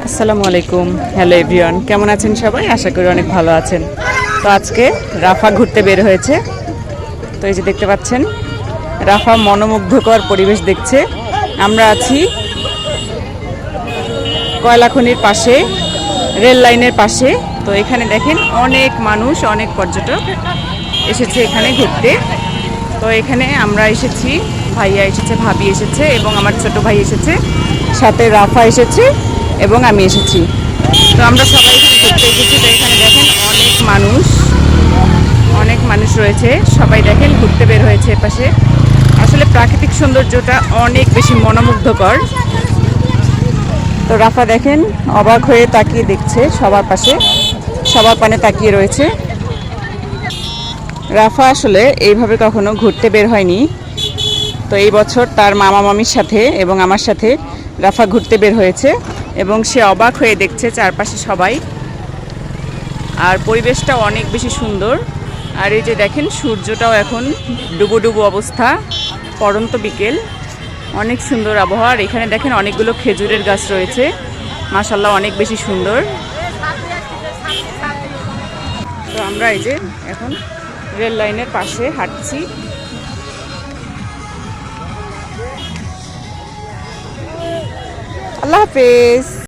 আসসালামু আলাইকুম। Hello everyone, কেমন আছেন সবাই? আশা করি অনেক ভালো আছেন। তো আজকে রাফা ঘুরতে বের হয়েছে। তো এই যে দেখতে পাচ্ছেন, রাফা মনোমুগ্ধকর পরিবেশ দেখছে। আমরা আছি কয়লা খনির পাশে, রেল লাইনের পাশে। তো এখানে দেখেন অনেক মানুষ, অনেক পর্যটক এসেছে এখানে ঘুরতে। তো এখানে আমরা এসেছি, ভাইয়া এসেছে, ভাবি এসেছে এবং আমার ছোট ভাই এসেছে, সাথে রাফা এসেছে এবং আমি এসেছি। তো আমরা সবাই এখানে ঘুরতে এসেছি। তো এখানে দেখেন অনেক মানুষ রয়েছে, সবাই দেখেন ঘুরতে বের হয়েছে এপাশে। আসলে প্রাকৃতিক সৌন্দর্যটা অনেক বেশি মনোমুগ্ধকর। তো রাফা দেখেন অবাক হয়ে তাকিয়ে দেখছে সবার পাশে, সবার পানে তাকিয়ে রয়েছে। রাফা আসলে এইভাবে কখনো ঘুরতে বের হয়নি। তো এই বছর তার মামা মামির সাথে এবং আমার সাথে রাফা ঘুরতে বের হয়েছে এবং সে অবাক হয়ে দেখছে চারপাশে সবাই। আর পরিবেশটা অনেক বেশি সুন্দর। আর এই যে দেখেন সূর্যটাও এখন ডুবো ডুবো অবস্থা, পড়ন্ত বিকেল, অনেক সুন্দর আবহাওয়া। আর এখানে দেখেন অনেকগুলো খেজুরের গাছ রয়েছে, মাশাআল্লাহ অনেক বেশি সুন্দর। তো আমরা এই যে এখন রেল লাইনের পাশে হাঁটছি। আল্লাহ হাফেজ।